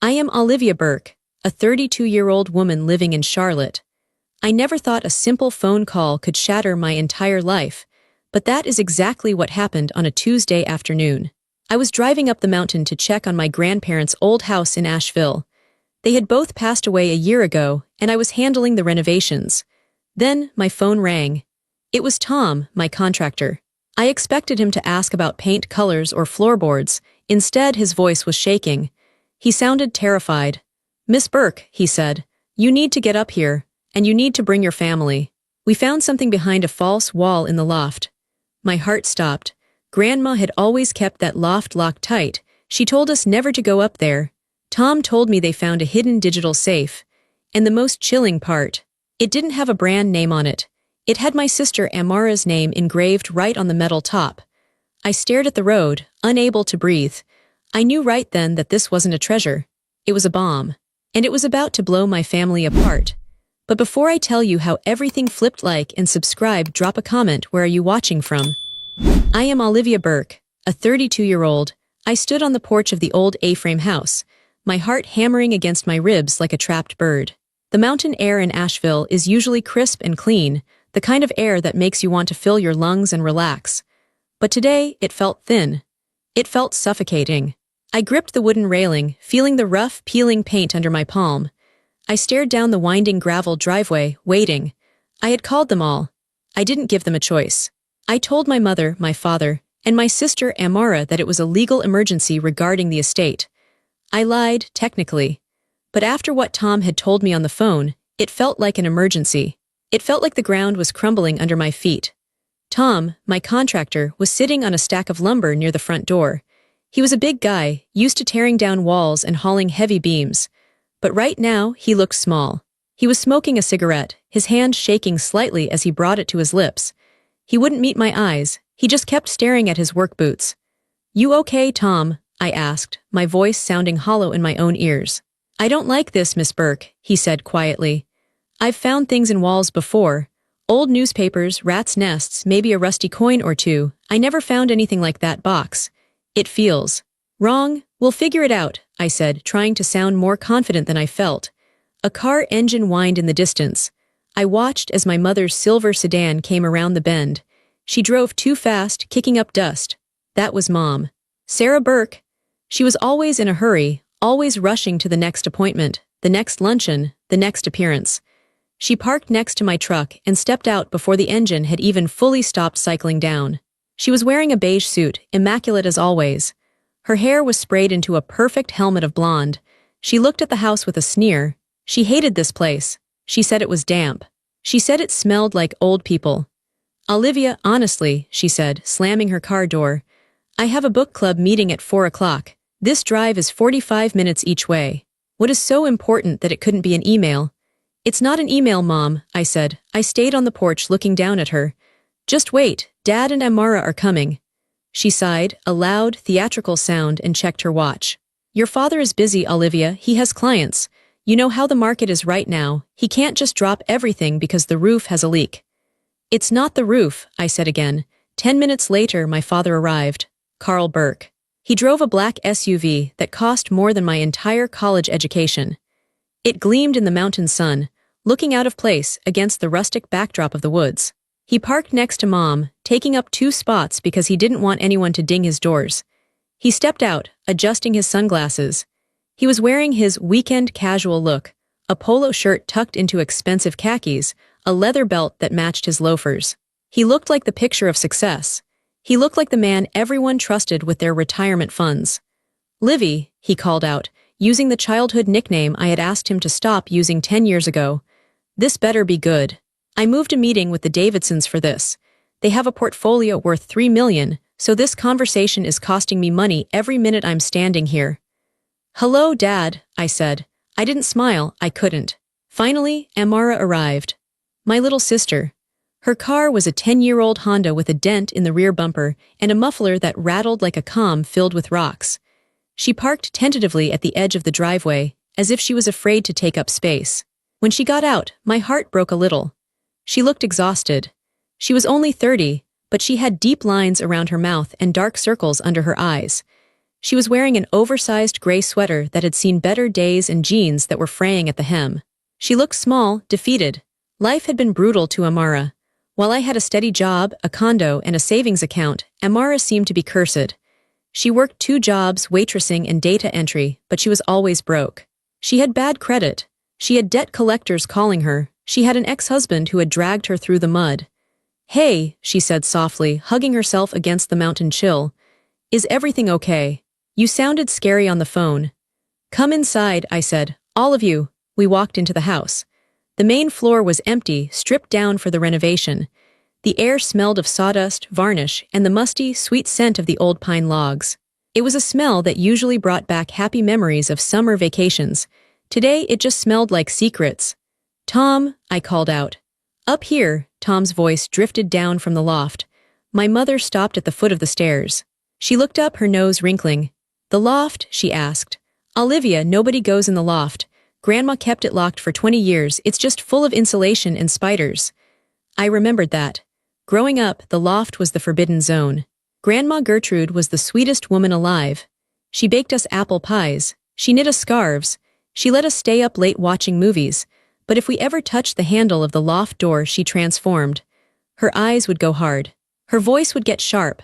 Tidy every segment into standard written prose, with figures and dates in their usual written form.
I am Olivia Burke, a 32-year-old woman living in Charlotte. I never thought a simple phone call could shatter my entire life, but that is exactly what happened on a Tuesday afternoon. I was driving up the mountain to check on my grandparents' old house in Asheville. They had both passed away a year ago, and I was handling the renovations. Then my phone rang. It was Tom, my contractor. I expected him to ask about paint colors or floorboards. Instead, his voice was shaking. He sounded terrified. "Miss Burke," he said, "you need to get up here, and you need to bring your family. We found something behind a false wall in the loft." My heart stopped. Grandma had always kept that loft locked tight. She told us never to go up there. Tom told me they found a hidden digital safe. And the most chilling part, it didn't have a brand name on it. It had my sister Amara's name engraved right on the metal top. I stared at the road, unable to breathe. I knew right then that this wasn't a treasure. It was a bomb. And it was about to blow my family apart. But before I tell you how everything flipped, like and subscribe, drop a comment. Where are you watching from? I am Olivia Burke, a 32-year-old. I stood on the porch of the old A-frame house, my heart hammering against my ribs like a trapped bird. The mountain air in Asheville is usually crisp and clean, the kind of air that makes you want to fill your lungs and relax. But today, it felt thin. It felt suffocating. I gripped the wooden railing, feeling the rough, peeling paint under my palm. I stared down the winding gravel driveway, waiting. I had called them all. I didn't give them a choice. I told my mother, my father, and my sister Amara that it was a legal emergency regarding the estate. I lied, technically. But after what Tom had told me on the phone, it felt like an emergency. It felt like the ground was crumbling under my feet. Tom, my contractor, was sitting on a stack of lumber near the front door. He was a big guy, used to tearing down walls and hauling heavy beams. But right now, he looked small. He was smoking a cigarette, his hand shaking slightly as he brought it to his lips. He wouldn't meet my eyes, he just kept staring at his work boots. "You okay, Tom?" I asked, my voice sounding hollow in my own ears. "I don't like this, Miss Burke," he said quietly. "I've found things in walls before. Old newspapers, rats' nests, maybe a rusty coin or two. I never found anything like that box. It feels wrong. We'll figure it out," I said, trying to sound more confident than I felt. A car engine whined in the distance. I watched as my mother's silver sedan came around the bend. She drove too fast, kicking up dust. That was Mom. Sarah Burke. She was always in a hurry, always rushing to the next appointment, the next luncheon, the next appearance. She parked next to my truck and stepped out before the engine had even fully stopped cycling down. She was wearing a beige suit, immaculate as always. Her hair was sprayed into a perfect helmet of blonde. She looked at the house with a sneer. She hated this place. She said it was damp. She said it smelled like old people. "Olivia, honestly," she said, slamming her car door, "I have a book club meeting at 4 o'clock. This drive is 45 minutes each way. What is so important that it couldn't be an email?" "It's not an email, Mom," I said. I stayed on the porch looking down at her. "Just wait, Dad and Amara are coming." She sighed, a loud, theatrical sound, and checked her watch. "Your father is busy, Olivia. He has clients. You know how the market is right now. He can't just drop everything because the roof has a leak." "It's not the roof," I said again. 10 minutes later, my father arrived. Carl Burke. He drove a black SUV that cost more than my entire college education. It gleamed in the mountain sun, looking out of place against the rustic backdrop of the woods. He parked next to Mom, taking up 2 spots because he didn't want anyone to ding his doors. He stepped out, adjusting his sunglasses. He was wearing his weekend casual look, a polo shirt tucked into expensive khakis, a leather belt that matched his loafers. He looked like the picture of success. He looked like the man everyone trusted with their retirement funds. "Livy," he called out, using the childhood nickname I had asked him to stop using 10 years ago. "This better be good. I moved a meeting with the Davidsons for this. They have a portfolio worth $3 million, so this conversation is costing me money every minute I'm standing here." "Hello, Dad," I said. I didn't smile, I couldn't. Finally, Amara arrived. My little sister. Her car was a 10-year-old Honda with a dent in the rear bumper and a muffler that rattled like a comb filled with rocks. She parked tentatively at the edge of the driveway, as if she was afraid to take up space. When she got out, my heart broke a little. She looked exhausted. She was only 30, but she had deep lines around her mouth and dark circles under her eyes. She was wearing an oversized gray sweater that had seen better days and jeans that were fraying at the hem. She looked small, defeated. Life had been brutal to Amara. While I had a steady job, a condo, and a savings account, Amara seemed to be cursed. She worked 2 jobs, waitressing and data entry, but she was always broke. She had bad credit. She had debt collectors calling her. She had an ex-husband who had dragged her through the mud. "Hey," she said softly, hugging herself against the mountain chill. "Is everything okay? You sounded scary on the phone." "Come inside," I said. "All of you." We walked into the house. The main floor was empty, stripped down for the renovation. The air smelled of sawdust, varnish, and the musty, sweet scent of the old pine logs. It was a smell that usually brought back happy memories of summer vacations. Today it just smelled like secrets. "Tom," I called out. "Up here," Tom's voice drifted down from the loft. My mother stopped at the foot of the stairs. She looked up, her nose wrinkling. "The loft?" she asked. "Olivia, nobody goes in the loft. Grandma kept it locked for 20 years, it's just full of insulation and spiders." I remembered that. Growing up, the loft was the forbidden zone. Grandma Gertrude was the sweetest woman alive. She baked us apple pies. She knit us scarves. She let us stay up late watching movies. But if we ever touched the handle of the loft door, she transformed. Her eyes would go hard. Her voice would get sharp.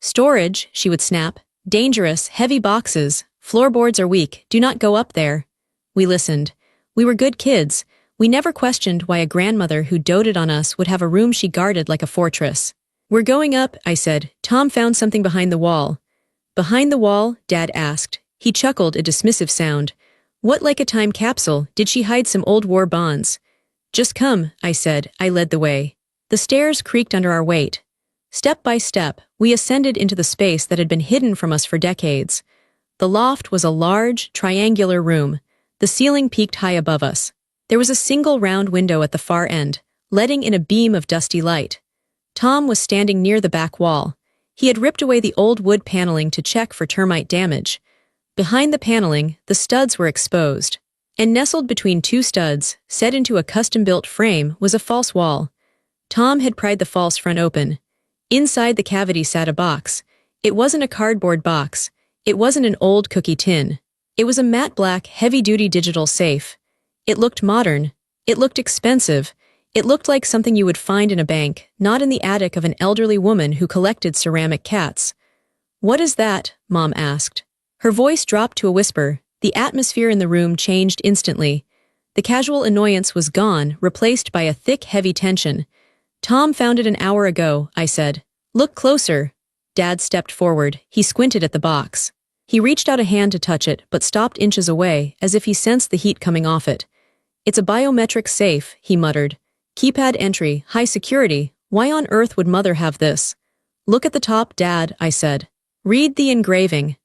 "Storage," she would snap. "Dangerous, heavy boxes. Floorboards are weak, do not go up there." We listened. We were good kids. We never questioned why a grandmother who doted on us would have a room she guarded like a fortress. "We're going up," I said. "Tom found something behind the wall." "Behind the wall?" Dad asked. He chuckled, a dismissive sound. "What, like a time capsule? Did she hide some old war bonds?" "Just come," I said. I led the way. The stairs creaked under our weight. Step by step, we ascended into the space that had been hidden from us for decades. The loft was a large, triangular room. The ceiling peaked high above us. There was a single round window at the far end, letting in a beam of dusty light. Tom was standing near the back wall. He had ripped away the old wood paneling to check for termite damage. Behind the paneling, the studs were exposed. And nestled between 2 studs, set into a custom-built frame, was a false wall. Tom had pried the false front open. Inside the cavity sat a box. It wasn't a cardboard box. It wasn't an old cookie tin. It was a matte black, heavy-duty digital safe. It looked modern. It looked expensive. It looked like something you would find in a bank, not in the attic of an elderly woman who collected ceramic cats. "What is that?" Mom asked. Her voice dropped to a whisper. The atmosphere in the room changed instantly. The casual annoyance was gone, replaced by a thick, heavy tension. "Tom found it an hour ago," I said. "Look closer." Dad stepped forward. He squinted at the box. He reached out a hand to touch it, but stopped inches away, as if he sensed the heat coming off it. "It's a biometric safe," he muttered. "Keypad entry, high security. Why on earth would Mother have this?" "Look at the top, Dad," I said. "Read the engraving."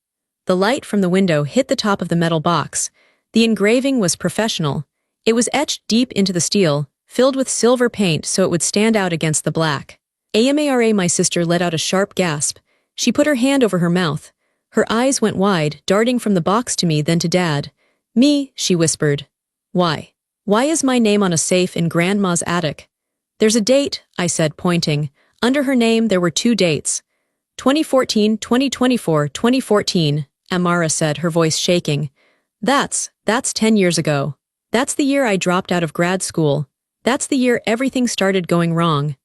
The light from the window hit the top of the metal box. The engraving was professional. It was etched deep into the steel, filled with silver paint so it would stand out against the black. "Amara," my sister let out a sharp gasp. She put her hand over her mouth. Her eyes went wide, darting from the box to me, then to Dad. "Me," she whispered. "Why? Why is my name on a safe in Grandma's attic?" "There's a date," I said, pointing. Under her name there were 2 dates. 2014, 2024, 2014, Amara said, her voice shaking. That's 10 years ago. That's the year I dropped out of grad school. That's the year everything started going wrong."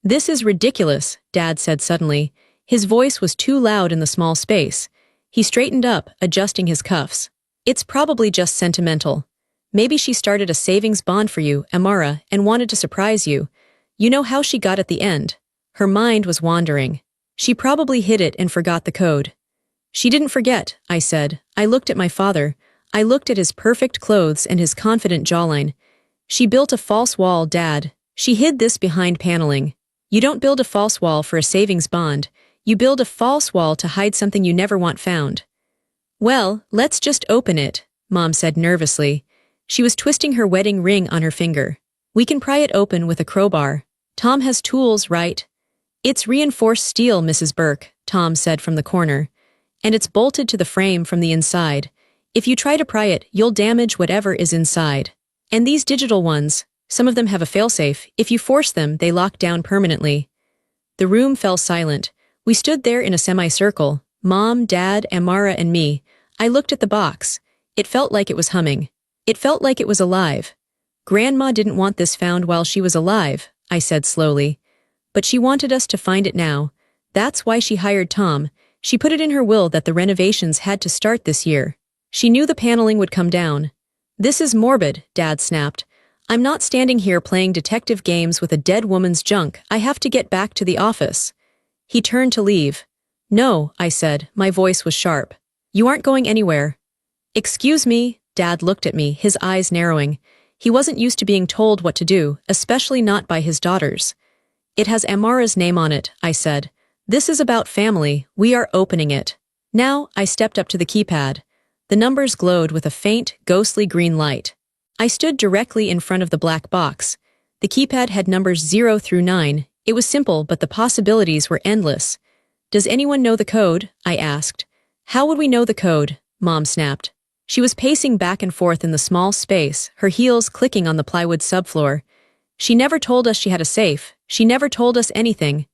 "This is ridiculous," Dad said suddenly. His voice was too loud in the small space. He straightened up, adjusting his cuffs. "It's probably just sentimental. Maybe she started a savings bond for you, Amara, and wanted to surprise you. You know how she got at the end." Her mind was wandering. "She probably hid it and forgot the code." "She didn't forget," I said. I looked at my father. I looked at his perfect clothes and his confident jawline. "She built a false wall, Dad. She hid this behind paneling. You don't build a false wall for a savings bond. You build a false wall to hide something you never want found." "Well, let's just open it," Mom said nervously. She was twisting her wedding ring on her finger. "We can pry it open with a crowbar. Tom has tools, right?" "It's reinforced steel, Mrs. Burke," Tom said from the corner. "And it's bolted to the frame from the inside. If you try to pry it, you'll damage whatever is inside. And these digital ones, some of them have a failsafe. If you force them, they lock down permanently." The room fell silent. We stood there in a semicircle. Mom, Dad, Amara, and me. I looked at the box. It felt like it was humming. It felt like it was alive. Grandma didn't want this found while she was alive, I said slowly. But she wanted us to find it now. That's why she hired Tom. She put it in her will that the renovations had to start this year. She knew the paneling would come down. This is morbid, Dad snapped. I'm not standing here playing detective games with a dead woman's junk. I have to get back to the office. He turned to leave. No, I said. My voice was sharp. You aren't going anywhere. Excuse me, Dad looked at me, his eyes narrowing. He wasn't used to being told what to do, especially not by his daughters. It has Amara's name on it, I said. This is about family. We are opening it. Now, I stepped up to the keypad. The numbers glowed with a faint, ghostly green light. I stood directly in front of the black box. The keypad had numbers 0 through 9. It was simple, but the possibilities were endless. Does anyone know the code? I asked. How would we know the code? Mom snapped. She was pacing back and forth in the small space, her heels clicking on the plywood subfloor. She never told us she had a safe. She never told us anything.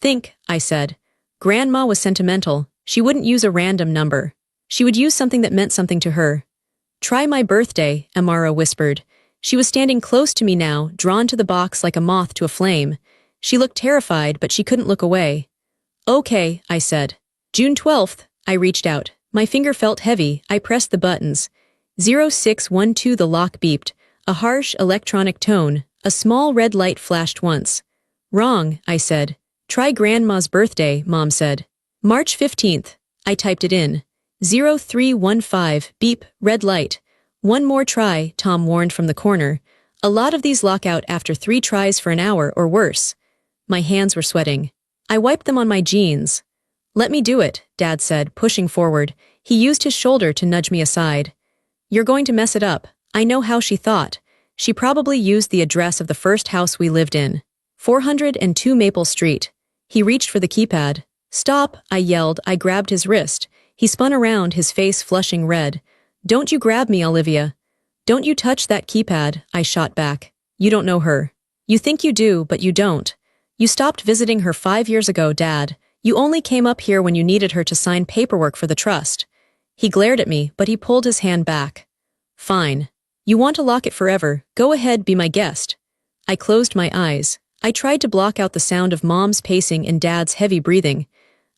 Think, I said. Grandma was sentimental. She wouldn't use a random number. She would use something that meant something to her. Try my birthday, Amara whispered. She was standing close to me now, drawn to the box like a moth to a flame. She looked terrified, but she couldn't look away. Okay, I said. June 12th, I reached out. My finger felt heavy. I pressed the buttons. 0612 the lock beeped. A harsh electronic tone. A small red light flashed once. Wrong, I said. Try Grandma's birthday, Mom said. March 15th. I typed it in. 0315, beep, red light. One more try, Tom warned from the corner. A lot of these lock out after 3 tries for an hour or worse. My hands were sweating. I wiped them on my jeans. Let me do it, Dad said, pushing forward. He used his shoulder to nudge me aside. You're going to mess it up. I know how she thought. She probably used the address of the first house we lived in. 402 Maple Street. He reached for the keypad. Stop, I yelled. I grabbed his wrist. He spun around, his face flushing red. Don't you grab me, Olivia. Don't you touch that keypad, I shot back. You don't know her. You think you do, but you don't. You stopped visiting her 5 years ago, Dad. You only came up here when you needed her to sign paperwork for the trust. He glared at me, but he pulled his hand back. Fine. You want to lock it forever. Go ahead, be my guest. I closed my eyes. I tried to block out the sound of Mom's pacing and Dad's heavy breathing.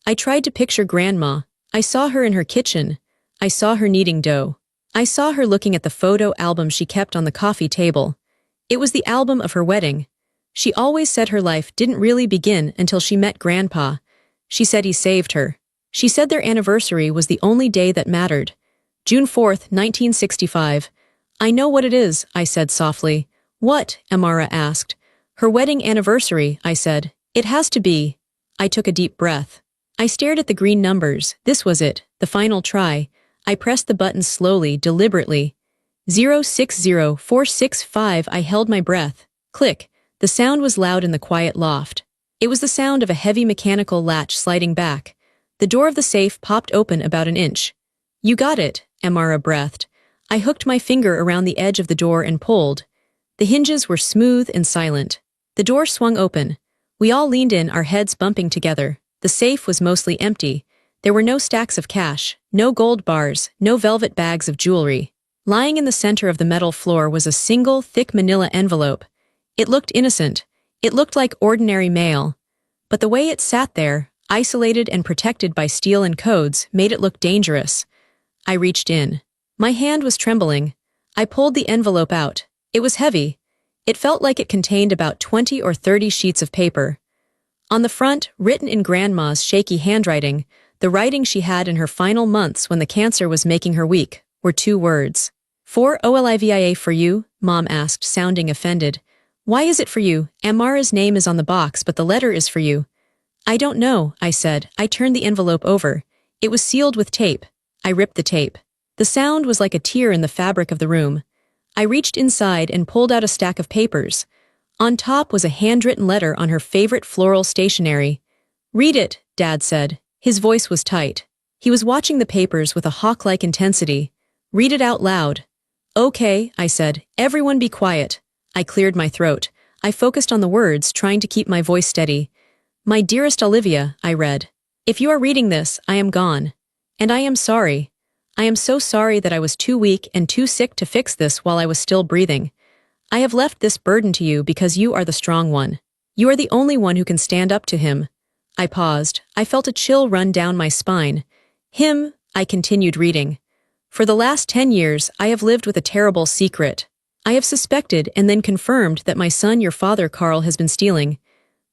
I tried to picture Grandma. I saw her in her kitchen. I saw her kneading dough. I saw her looking at the photo album she kept on the coffee table. It was the album of her wedding. She always said her life didn't really begin until she met Grandpa. She said he saved her. She said their anniversary was the only day that mattered. June 4th, 1965. I know what it is, I said softly. What? Amara asked. Her wedding anniversary, I said. It has to be. I took a deep breath. I stared at the green numbers. This was it, the final try. I pressed the button slowly, deliberately. 060465. I held my breath. Click. The sound was loud in the quiet loft. It was the sound of a heavy mechanical latch sliding back. The door of the safe popped open about an inch. You got it, Amara breathed. I hooked my finger around the edge of the door and pulled. The hinges were smooth and silent. The door swung open. We all leaned in, our heads bumping together. The safe was mostly empty. There were no stacks of cash, no gold bars, no velvet bags of jewelry. Lying in the center of the metal floor was a single, thick manila envelope. It looked innocent. It looked like ordinary mail. But the way it sat there, isolated and protected by steel and codes, made it look dangerous. I reached in. My hand was trembling. I pulled the envelope out. It was heavy. It felt like it contained about 20 or 30 sheets of paper. On the front, written in Grandma's shaky handwriting, the writing she had in her final months when the cancer was making her weak, were 2 words. For Olivia for you? Mom asked, sounding offended. Why is it for you? Amara's name is on the box, but the letter is for you. I don't know, I said. I turned the envelope over. It was sealed with tape. I ripped the tape. The sound was like a tear in the fabric of the room. I reached inside and pulled out a stack of papers. On top was a handwritten letter on her favorite floral stationery. Read it, Dad said. His voice was tight. He was watching the papers with a hawk-like intensity. Read it out loud. Okay, I said. Everyone be quiet. I cleared my throat. I focused on the words, trying to keep my voice steady. My dearest Olivia, I read. If you are reading this, I am gone. And I am sorry. I am so sorry that I was too weak and too sick to fix this while I was still breathing. I have left this burden to you because you are the strong one. You are the only one who can stand up to him. I paused. I felt a chill run down my spine. Him, I continued reading. For the last 10 years, I have lived with a terrible secret. I have suspected and then confirmed that my son, your father, Carl, has been stealing.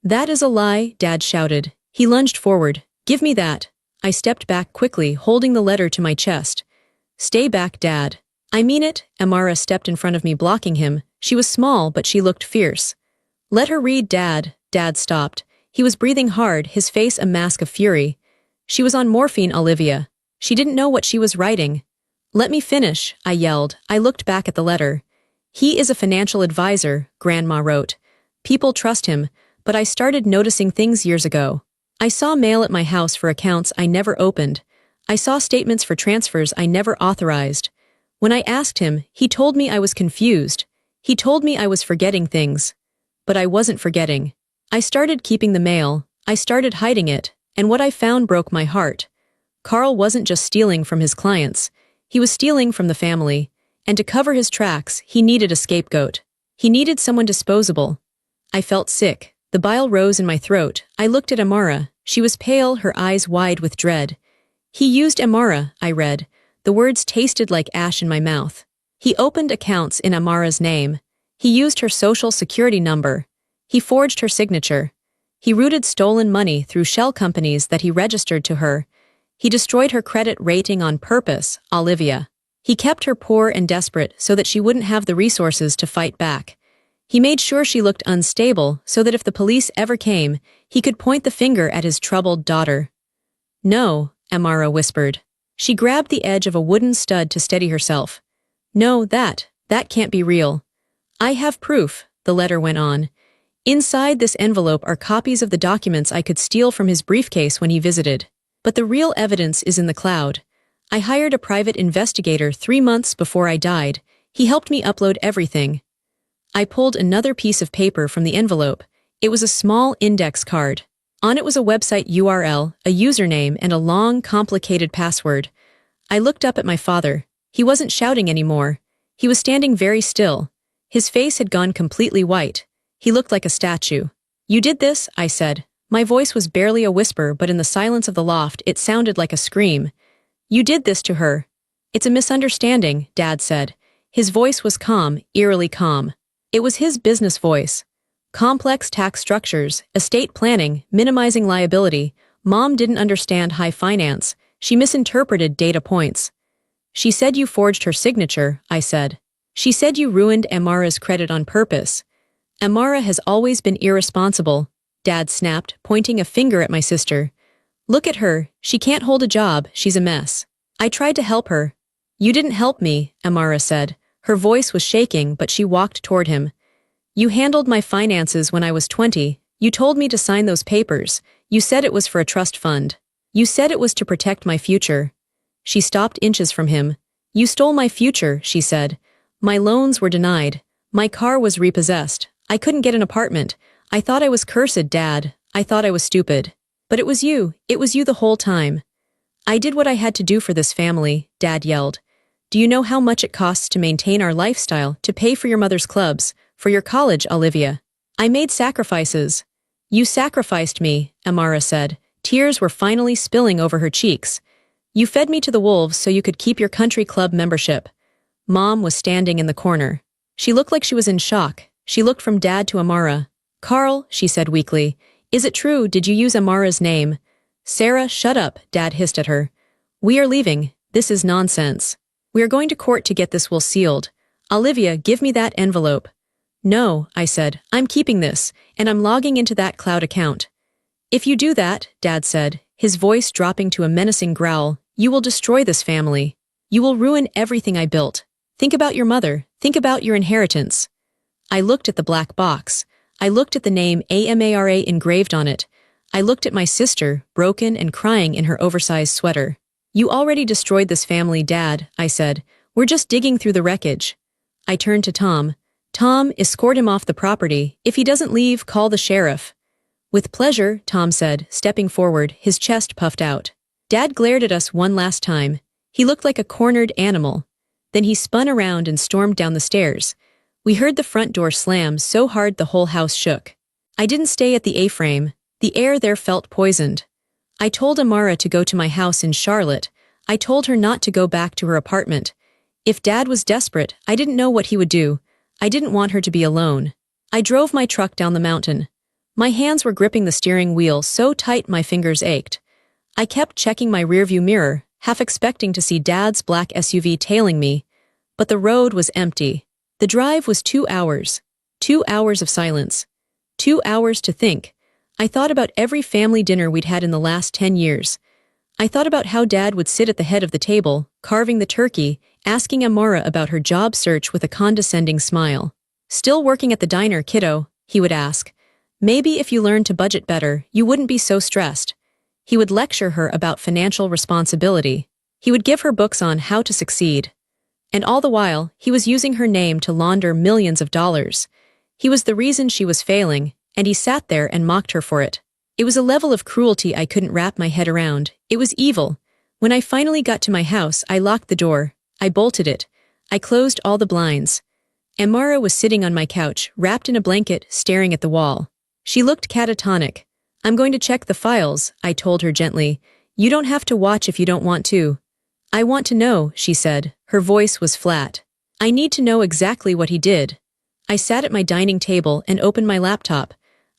That is a lie, Dad shouted. He lunged forward. Give me that. I stepped back quickly, holding the letter to my chest. Stay back, Dad. I mean it. Amara stepped in front of me, blocking him. She was small, but she looked fierce. Let her read, Dad. Dad stopped. He was breathing hard, his face a mask of fury. She was on morphine, Olivia. She didn't know what she was writing. Let me finish, I yelled. I looked back at the letter. He is a financial advisor, Grandma wrote. People trust him, but I started noticing things years ago. I saw mail at my house for accounts I never opened. I saw statements for transfers I never authorized. When I asked him, he told me I was confused. He told me I was forgetting things. But I wasn't forgetting. I started keeping the mail. I started hiding it, and what I found broke my heart. Carl wasn't just stealing from his clients. He was stealing from the family. And to cover his tracks, he needed a scapegoat. He needed someone disposable. I felt sick. The bile rose in my throat. I looked at Amara. She was pale, her eyes wide with dread. He used Amara, I read. The words tasted like ash in my mouth. He opened accounts in Amara's name. He used her social security number. He forged her signature. He routed stolen money through shell companies that he registered to her. He destroyed her credit rating on purpose, Olivia. He kept her poor and desperate so that she wouldn't have the resources to fight back. He made sure she looked unstable so that if the police ever came, he could point the finger at his troubled daughter. No, Amara whispered. She grabbed the edge of a wooden stud to steady herself. No, that can't be real. I have proof, the letter went on. Inside this envelope are copies of the documents I could steal from his briefcase when he visited. But the real evidence is in the cloud. I hired a private investigator 3 months before I died. He helped me upload everything. I pulled another piece of paper from the envelope. It was a small index card. On it was a website URL, a username, and a long, complicated password. I looked up at my father. He wasn't shouting anymore. He was standing very still. His face had gone completely white. He looked like a statue. You did this, I said. My voice was barely a whisper, but in the silence of the loft, it sounded like a scream. You did this to her. It's a misunderstanding, Dad said. His voice was calm, eerily calm. It was his business voice. Complex tax structures, estate planning, minimizing liability. Mom didn't understand high finance. She misinterpreted data points. She said you forged her signature, I said. She said you ruined Amara's credit on purpose. Amara has always been irresponsible, Dad snapped, pointing a finger at my sister. Look at her. She can't hold a job. She's a mess. I tried to help her. You didn't help me, Amara said. Her voice was shaking, but she walked toward him. You handled my finances when I was 20. You told me to sign those papers. You said it was for a trust fund. You said it was to protect my future. She stopped inches from him. You stole my future, she said. My loans were denied. My car was repossessed. I couldn't get an apartment. I thought I was cursed, Dad. I thought I was stupid. But it was you. It was you the whole time. I did what I had to do for this family, Dad yelled. Do you know how much it costs to maintain our lifestyle, to pay for your mother's clubs, for your college, Olivia? I made sacrifices. You sacrificed me, Amara said. Tears were finally spilling over her cheeks. You fed me to the wolves so you could keep your country club membership. Mom was standing in the corner. She looked like she was in shock. She looked from Dad to Amara. Carl, she said weakly, is it true? Did you use Amara's name? Sarah, shut up, Dad hissed at her. We are leaving. This is nonsense. We are going to court to get this will sealed. Olivia, give me that envelope. No, I said, I'm keeping this, and I'm logging into that cloud account. If you do that, Dad said, his voice dropping to a menacing growl, you will destroy this family. You will ruin everything I built. Think about your mother. Think about your inheritance. I looked at the black box. I looked at the name Amara engraved on it. I looked at my sister, broken and crying in her oversized sweater. You already destroyed this family, Dad, I said. We're just digging through the wreckage. I turned to Tom. Tom, escort him off the property. If he doesn't leave, call the sheriff. With pleasure, Tom said, stepping forward, his chest puffed out. Dad glared at us one last time. He looked like a cornered animal. Then he spun around and stormed down the stairs. We heard the front door slam so hard the whole house shook. I didn't stay at the A-frame. The air there felt poisoned. I told Amara to go to my house in Charlotte. I told her not to go back to her apartment. If Dad was desperate, I didn't know what he would do. I didn't want her to be alone. I drove my truck down the mountain. My hands were gripping the steering wheel so tight my fingers ached. I kept checking my rearview mirror, half expecting to see Dad's black SUV tailing me. But the road was empty. The drive was 2 hours. 2 hours of silence. 2 hours to think. I thought about every family dinner we'd had in the last 10 years. I thought about how Dad would sit at the head of the table, carving the turkey, asking Amara about her job search with a condescending smile. "Still working at the diner, kiddo?" he would ask. "Maybe if you learned to budget better, you wouldn't be so stressed." He would lecture her about financial responsibility. He would give her books on how to succeed. And all the while, he was using her name to launder millions of dollars. He was the reason she was failing, and he sat there and mocked her for it. It was a level of cruelty I couldn't wrap my head around. It was evil. When I finally got to my house, I locked the door. I bolted it. I closed all the blinds. Amara was sitting on my couch, wrapped in a blanket, staring at the wall. She looked catatonic. "I'm going to check the files," I told her gently. "You don't have to watch if you don't want to." "I want to know," she said. Her voice was flat. "I need to know exactly what he did." I sat at my dining table and opened my laptop.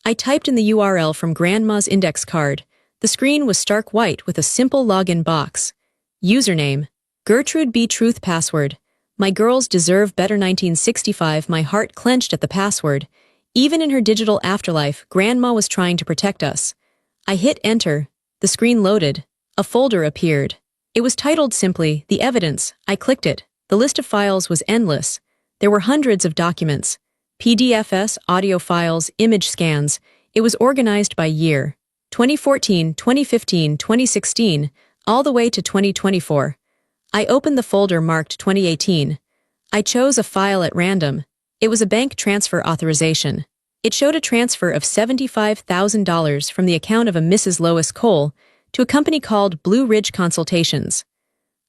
I typed in the URL from Grandma's index card. The screen was stark white with a simple login box. Username: Gertrude B. Truth. Password: My girls deserve better. 1965. My heart clenched at the password. Even in her digital afterlife, Grandma was trying to protect us. I hit enter. The screen loaded. A folder appeared. It was titled simply, The Evidence. I clicked it. The list of files was endless. There were hundreds of documents. PDFs, audio files, image scans. It was organized by year. 2014, 2015, 2016, all the way to 2024. I opened the folder marked 2018. I chose a file at random. It was a bank transfer authorization. It showed a transfer of $75,000 from the account of a Mrs. Lois Cole to a company called Blue Ridge Consultations.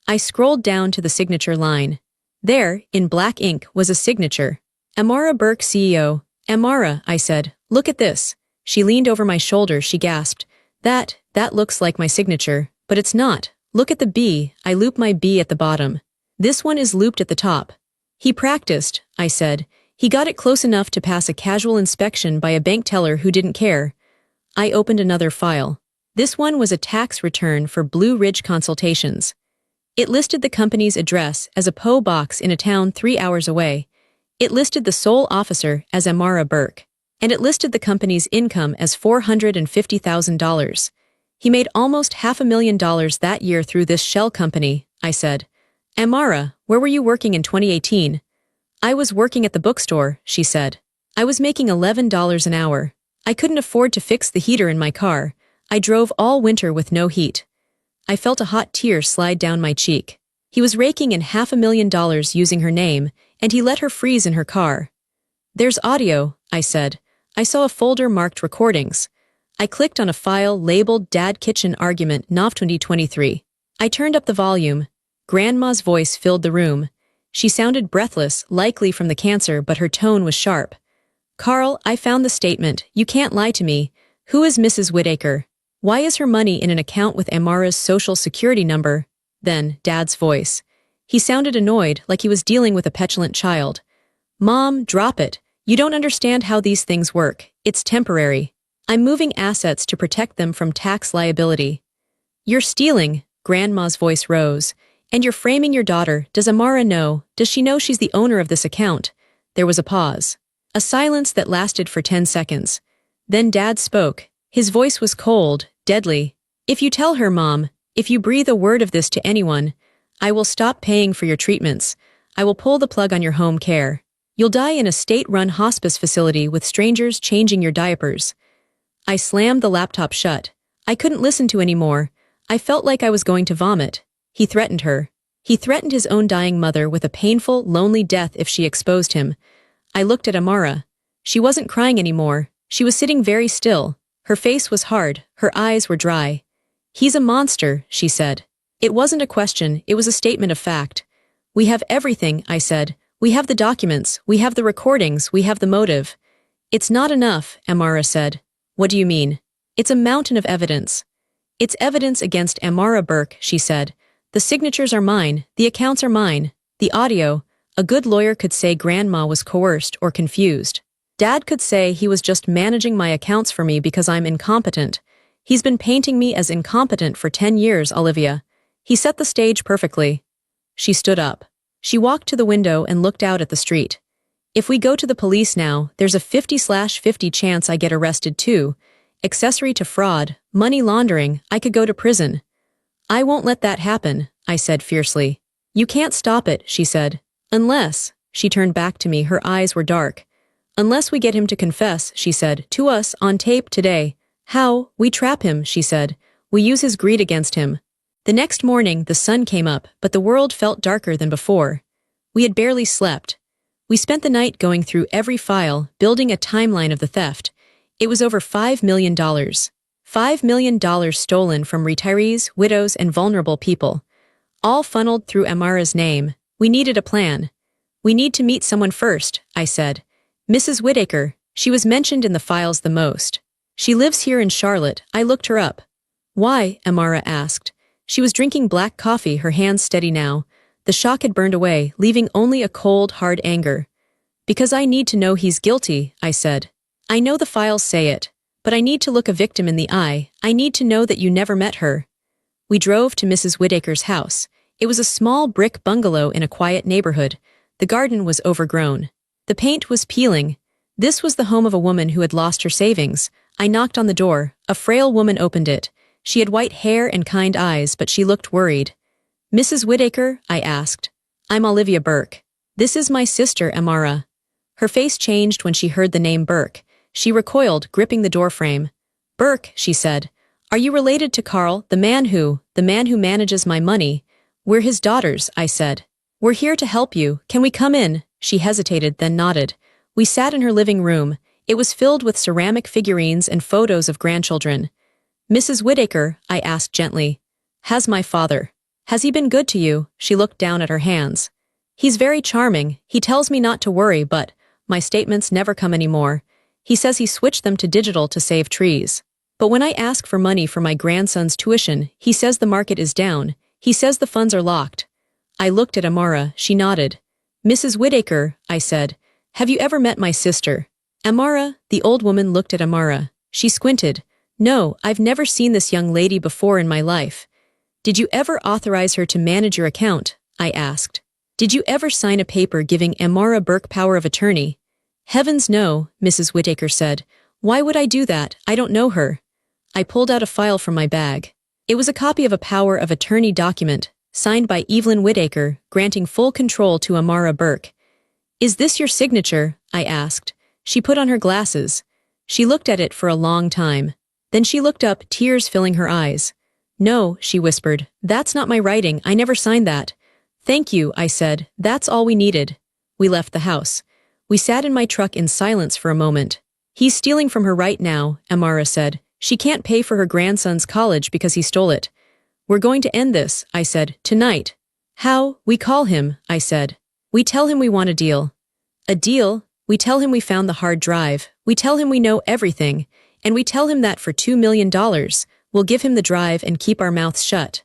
I scrolled down to the signature line. There, in black ink, was a signature. Amara Burke, CEO. "Amara," I said, "look at this." She leaned over my shoulder, she gasped. That looks like my signature, but it's not. Look at the B. I loop my B at the bottom. This one is looped at the top. "He practiced," I said. "He got it close enough to pass a casual inspection by a bank teller who didn't care." I opened another file. This one was a tax return for Blue Ridge Consultations. It listed the company's address as a P.O. box in a town 3 hours away. It listed the sole officer as Amara Burke. And it listed the company's income as $450,000. "He made almost $500,000 that year through this shell company," I said. "Amara, where were you working in 2018? "I was working at the bookstore," she said. "I was making $11 an hour. I couldn't afford to fix the heater in my car. I drove all winter with no heat." I felt a hot tear slide down my cheek. He was raking in $500,000 using her name, and he let her freeze in her car. "There's audio," I said. I saw a folder marked Recordings. I clicked on a file labeled Dad Kitchen Argument NOV 2023. I turned up the volume. Grandma's voice filled the room. She sounded breathless, likely from the cancer, but her tone was sharp. "Carl, I found the statement. You can't lie to me. Who is Mrs. Whitaker? Why is her money in an account with Amara's social security number?" Then, Dad's voice. He sounded annoyed, like he was dealing with a petulant child. "Mom, drop it. You don't understand how these things work. It's temporary. I'm moving assets to protect them from tax liability." "You're stealing," Grandma's voice rose. "And you're framing your daughter. Does Amara know? Does she know she's the owner of this account?" There was a pause. A silence that lasted for 10 seconds. Then Dad spoke. His voice was cold, deadly. "If you tell her, Mom, if you breathe a word of this to anyone, I will stop paying for your treatments. I will pull the plug on your home care. You'll die in a state-run hospice facility with strangers changing your diapers." I slammed the laptop shut. I couldn't listen to any more. I felt like I was going to vomit. He threatened her. He threatened his own dying mother with a painful, lonely death if she exposed him. I looked at Amara. She wasn't crying anymore. She was sitting very still, Her face was hard, her eyes were dry. He's a monster, she said. It wasn't a question, it was a statement of fact. We have everything, I said. We have the documents, we have the recordings, we have the motive. It's not enough, Amara said. What do you mean? It's a mountain of evidence. It's evidence against Amara Burke, she said. The signatures are mine, the accounts are mine, the audio. A good lawyer could say Grandma was coerced or confused. Dad could say he was just managing my accounts for me because I'm incompetent. He's been painting me as incompetent for 10 years, Olivia. He set the stage perfectly. She stood up. She walked to the window and looked out at the street. If we go to the police now, there's a 50/50 chance I get arrested too. Accessory to fraud, money laundering, I could go to prison. I won't let that happen, I said fiercely. You can't stop it, she said. Unless, she turned back to me, her eyes were dark. Unless we get him to confess, she said, to us, on tape today. How? We trap him, she said. We use his greed against him. The next morning, the sun came up, but the world felt darker than before. We had barely slept. We spent the night going through every file, building a timeline of the theft. It was over $5 million. $5 million stolen from retirees, widows, and vulnerable people. All funneled through Amara's name. We needed a plan. We need to meet someone first, I said. Mrs. Whitaker, she was mentioned in the files the most. She lives here in Charlotte, I looked her up. Why? Amara asked. She was drinking black coffee, her hands steady now. The shock had burned away, leaving only a cold, hard anger. Because I need to know he's guilty, I said. I know the files say it, but I need to look a victim in the eye. I need to know that you never met her. We drove to Mrs. Whitaker's house. It was a small brick bungalow in a quiet neighborhood. The garden was overgrown. The paint was peeling. This was the home of a woman who had lost her savings. I knocked on the door. A frail woman opened it. She had white hair and kind eyes, but she looked worried. Mrs. Whitaker, I asked. I'm Olivia Burke. This is my sister, Amara. Her face changed when she heard the name Burke. She recoiled, gripping the doorframe. Burke, she said. Are you related to Carl, the man who manages my money? We're his daughters, I said. We're here to help you. Can we come in? She hesitated, then nodded. We sat in her living room. It was filled with ceramic figurines and photos of grandchildren. Mrs. Whitaker, I asked gently. Has my father? Has he been good to you? She looked down at her hands. He's very charming. He tells me not to worry, but my statements never come anymore. He says he switched them to digital to save trees. But when I ask for money for my grandson's tuition, he says the market is down. He says the funds are locked. I looked at Amara. She nodded. Mrs. Whitaker, I said, have you ever met my sister? Amara, the old woman looked at Amara. She squinted. No, I've never seen this young lady before in my life. Did you ever authorize her to manage your account? I asked. Did you ever sign a paper giving Amara Burke power of attorney? Heavens no, Mrs. Whitaker said. Why would I do that? I don't know her. I pulled out a file from my bag. It was a copy of a power of attorney document, signed by Evelyn Whitaker, granting full control to Amara Burke. Is this your signature? I asked. She put on her glasses. She looked at it for a long time. Then she looked up, tears filling her eyes. No, she whispered. That's not my writing. I never signed that. Thank you, I said. That's all we needed. We left the house. We sat in my truck in silence for a moment. He's stealing from her right now, Amara said. She can't pay for her grandson's college because he stole it. We're going to end this, I said, tonight. How? We call him, I said. We tell him we want a deal. A deal? We tell him we found the hard drive. We tell him we know everything. And we tell him that for $2 million, we'll give him the drive and keep our mouths shut.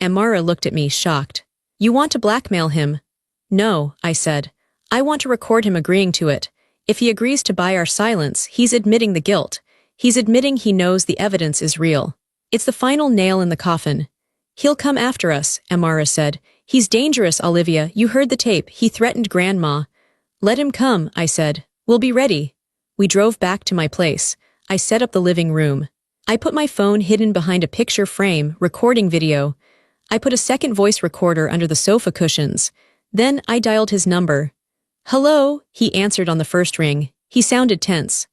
Amara looked at me, shocked. You want to blackmail him? No, I said. I want to record him agreeing to it. If he agrees to buy our silence, he's admitting the guilt. He's admitting he knows the evidence is real. It's the final nail in the coffin. He'll come after us, Amara said. He's dangerous, Olivia. You heard the tape. He threatened Grandma. Let him come, I said. We'll be ready. We drove back to my place. I set up the living room. I put my phone hidden behind a picture frame, recording video. I put a second voice recorder under the sofa cushions. Then I dialed his number. Hello, he answered on the first ring. He sounded tense.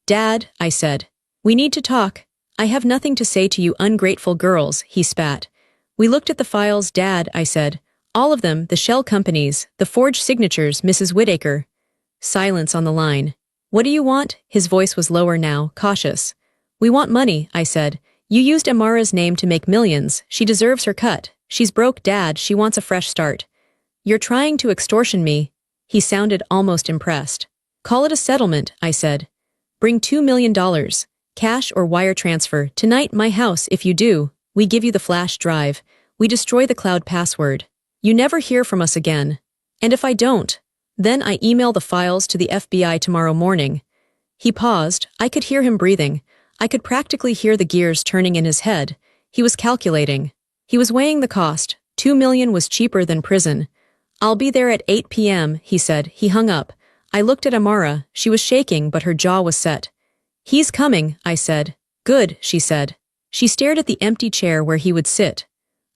Dad, I said. We need to talk. I have nothing to say to you ungrateful girls, he spat. We looked at the files, Dad, I said. All of them, the shell companies, the forged signatures, Mrs. Whitaker. Silence on the line. What do you want? His voice was lower now, cautious. We want money, I said. You used Amara's name to make millions. She deserves her cut. She's broke, Dad. She wants a fresh start. You're trying to extortion me. He sounded almost impressed. Call it a settlement, I said. Bring $2 million. Cash or wire transfer. Tonight, my house. If you do, we give you the flash drive. We destroy the cloud password. You never hear from us again. And if I don't, then I email the files to the FBI tomorrow morning. He paused. I could hear him breathing. I could practically hear the gears turning in his head. He was calculating. He was weighing the cost. $2 million was cheaper than prison. I'll be there at 8 p.m., he said. He hung up. I looked at Amara. She was shaking, but her jaw was set. He's coming, I said. Good, she said. She stared at the empty chair where he would sit.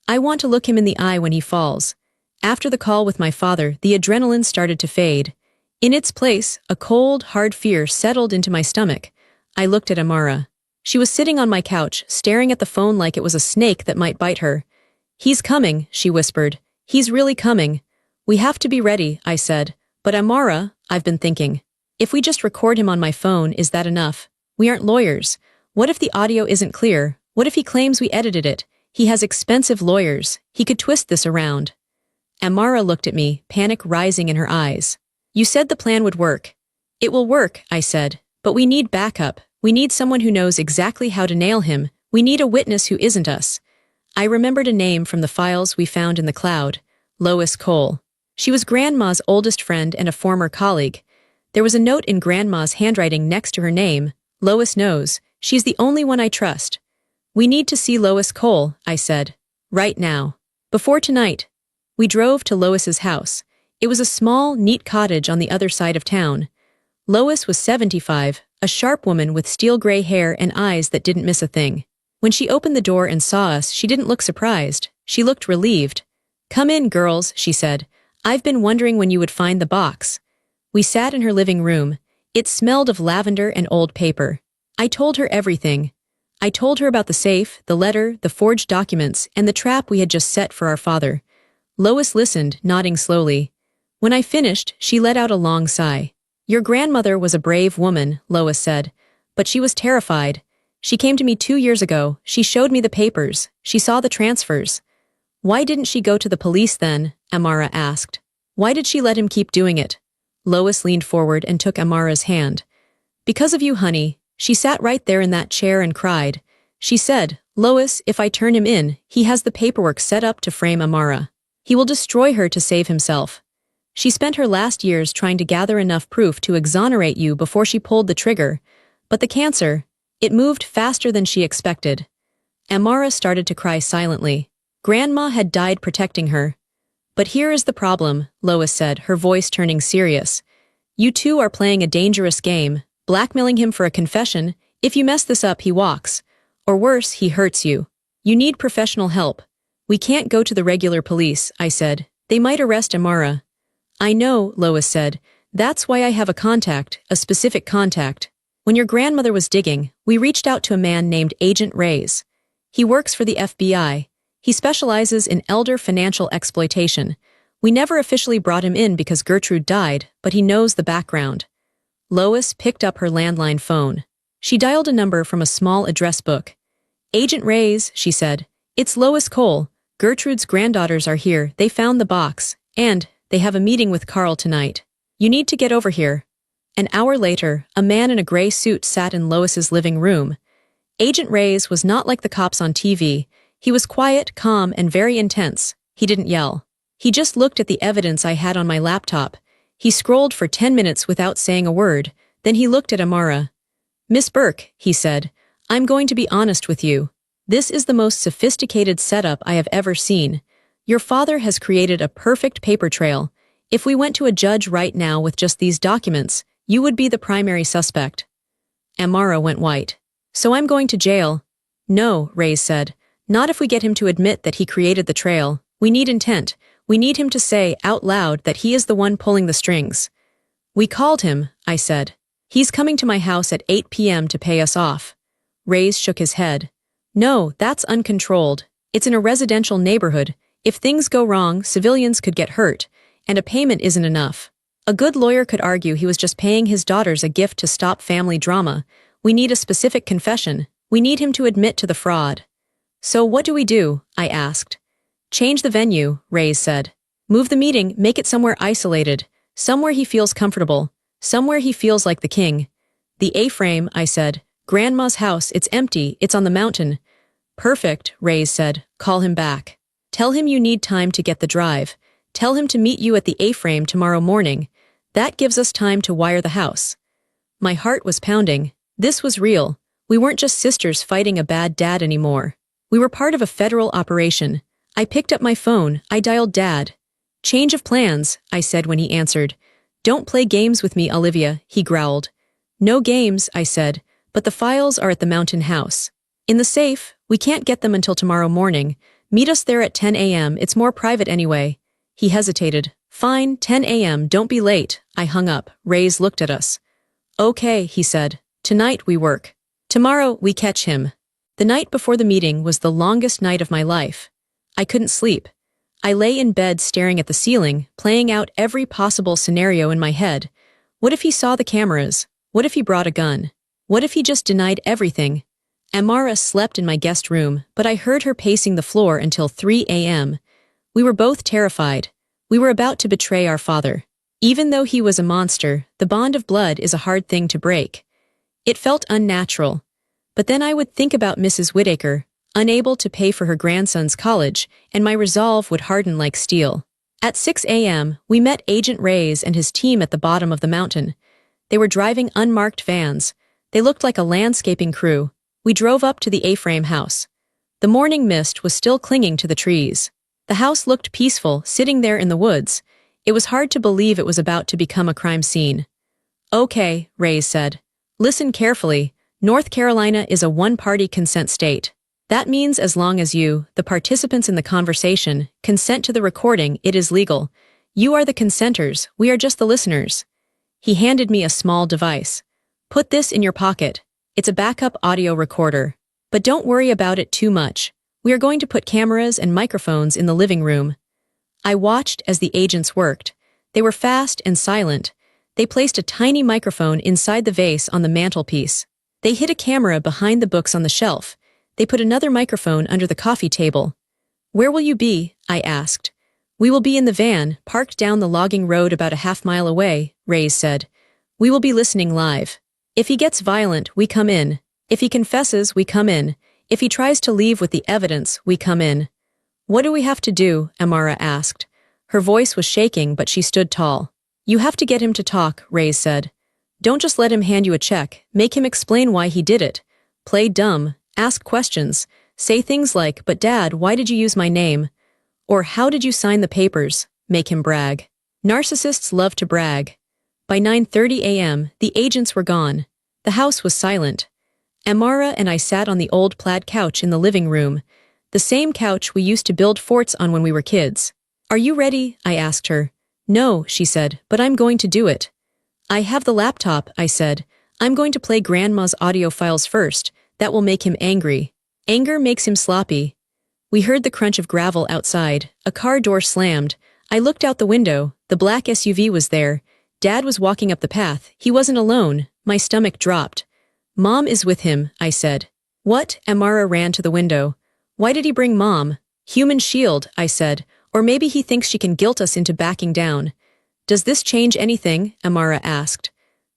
I want to look him in the eye when he falls. After the call with my father, the adrenaline started to fade. In its place, a cold, hard fear settled into my stomach. I looked at Amara. She was sitting on my couch, staring at the phone like it was a snake that might bite her. He's coming, she whispered. He's really coming. We have to be ready, I said. But Amara, I've been thinking. If we just record him on my phone, is that enough? We aren't lawyers. What if the audio isn't clear? What if he claims we edited it? He has expensive lawyers. He could twist this around. Amara looked at me, panic rising in her eyes. You said the plan would work. It will work, I said. But we need backup. We need someone who knows exactly how to nail him. We need a witness who isn't us. I remembered a name from the files we found in the cloud. Lois Cole. She was Grandma's oldest friend and a former colleague. There was a note in Grandma's handwriting next to her name. Lois knows. She's the only one I trust. We need to see Lois Cole, I said. Right now. Before tonight. We drove to Lois's house. It was a small, neat cottage on the other side of town. Lois was 75, a sharp woman with steel-gray hair and eyes that didn't miss a thing. When she opened the door and saw us, she didn't look surprised. She looked relieved. Come in, girls, she said. I've been wondering when you would find the box. We sat in her living room. It smelled of lavender and old paper. I told her everything. I told her about the safe, the letter, the forged documents, and the trap we had just set for our father. Lois listened, nodding slowly. When I finished, she let out a long sigh. Your grandmother was a brave woman, Lois said. But she was terrified. She came to me 2 years ago. She showed me the papers. She saw the transfers. Why didn't she go to the police then? Amara asked. Why did she let him keep doing it? Lois leaned forward and took Amara's hand. Because of you, honey. She sat right there in that chair and cried. She said, Lois, if I turn him in, he has the paperwork set up to frame Amara. He will destroy her to save himself. She spent her last years trying to gather enough proof to exonerate you before she pulled the trigger. But the cancer, it moved faster than she expected. Amara started to cry silently. Grandma had died protecting her. But here is the problem, Lois said, her voice turning serious. You two are playing a dangerous game, blackmailing him for a confession. If you mess this up, he walks. Or worse, he hurts you. You need professional help. We can't go to the regular police, I said. They might arrest Amara. I know, Lois said. That's why I have a contact, a specific contact. When your grandmother was digging, we reached out to a man named Agent Reyes. He works for the FBI. He specializes in elder financial exploitation. We never officially brought him in because Gertrude died, but he knows the background. Lois picked up her landline phone. She dialed a number from a small address book. Agent Reyes, she said. It's Lois Cole. Gertrude's granddaughters are here. They found the box. And they have a meeting with Carl tonight. You need to get over here. An hour later, a man in a gray suit sat in Lois's living room. Agent Reyes was not like the cops on TV. He was quiet, calm, and very intense. He didn't yell. He just looked at the evidence I had on my laptop. He scrolled for 10 minutes without saying a word. Then he looked at Amara. Miss Burke, he said, I'm going to be honest with you. This is the most sophisticated setup I have ever seen. Your father has created a perfect paper trail. If we went to a judge right now with just these documents, you would be the primary suspect. Amara went white. So I'm going to jail? No, Reyes said. Not if we get him to admit that he created the trail. We need intent. We need him to say out loud that he is the one pulling the strings. We called him, I said. He's coming to my house at 8 p.m. to pay us off. Reyes shook his head. No, that's uncontrolled. It's in a residential neighborhood. If things go wrong, civilians could get hurt, and a payment isn't enough. A good lawyer could argue he was just paying his daughters a gift to stop family drama. We need a specific confession. We need him to admit to the fraud. So what do we do? I asked. Change the venue, Reyes said. Move the meeting, make it somewhere isolated, somewhere he feels comfortable, somewhere he feels like the king. The A-frame, I said. Grandma's house, it's empty, it's on the mountain. Perfect, Reyes said. Call him back. Tell him you need time to get the drive. Tell him to meet you at the A-frame tomorrow morning. That gives us time to wire the house. My heart was pounding. This was real. We weren't just sisters fighting a bad dad anymore. We were part of a federal operation. I picked up my phone. I dialed Dad. Change of plans, I said when he answered. Don't play games with me, Olivia, he growled. No games, I said, but the files are at the mountain house. In the safe, we can't get them until tomorrow morning. Meet us there at 10 a.m., it's more private anyway. He hesitated. Fine, 10 a.m., don't be late. I hung up. Reyes looked at us. Okay, he said. Tonight we work. Tomorrow we catch him. The night before the meeting was the longest night of my life. I couldn't sleep. I lay in bed staring at the ceiling, playing out every possible scenario in my head. What if he saw the cameras? What if he brought a gun? What if he just denied everything? Amara slept in my guest room, but I heard her pacing the floor until 3 a.m. We were both terrified. We were about to betray our father. Even though he was a monster, the bond of blood is a hard thing to break. It felt unnatural. But then I would think about Mrs. Whittaker, unable to pay for her grandson's college, and my resolve would harden like steel. At 6 a.m., we met Agent Reyes and his team at the bottom of the mountain. They were driving unmarked vans. They looked like a landscaping crew. We drove up to the A-frame house. The morning mist was still clinging to the trees. The house looked peaceful, sitting there in the woods. It was hard to believe it was about to become a crime scene. Okay, Reyes said. Listen carefully. North Carolina is a one-party consent state. That means as long as you, the participants in the conversation, consent to the recording, it is legal. You are the consenters, we are just the listeners. He handed me a small device. Put this in your pocket. It's a backup audio recorder. But don't worry about it too much. We are going to put cameras and microphones in the living room. I watched as the agents worked. They were fast and silent. They placed a tiny microphone inside the vase on the mantelpiece. They hid a camera behind the books on the shelf. They put another microphone under the coffee table. Where will you be? I asked. We will be in the van, parked down the logging road about a half-mile away, Reyes said. We will be listening live. If he gets violent, we come in. If he confesses, we come in. If he tries to leave with the evidence, we come in. What do we have to do? Amara asked. Her voice was shaking, but she stood tall. You have to get him to talk, Reyes said. Don't just let him hand you a check. Make him explain why he did it. Play dumb. Ask questions. Say things like, but Dad, why did you use my name? Or how did you sign the papers? Make him brag. Narcissists love to brag. By 9:30 a.m., the agents were gone. The house was silent. Amara and I sat on the old plaid couch in the living room, the same couch we used to build forts on when we were kids. Are you ready? I asked her. No, she said, but I'm going to do it. I have the laptop, I said. I'm going to play Grandma's audio files first. That will make him angry. Anger makes him sloppy. We heard the crunch of gravel outside. A car door slammed. I looked out the window. The black SUV was there. Dad was walking up the path. He wasn't alone. My stomach dropped. Mom is with him, I said. What? Amara ran to the window. Why did he bring Mom? Human shield, I said. Or maybe he thinks she can guilt us into backing down. Does this change anything? Amara asked.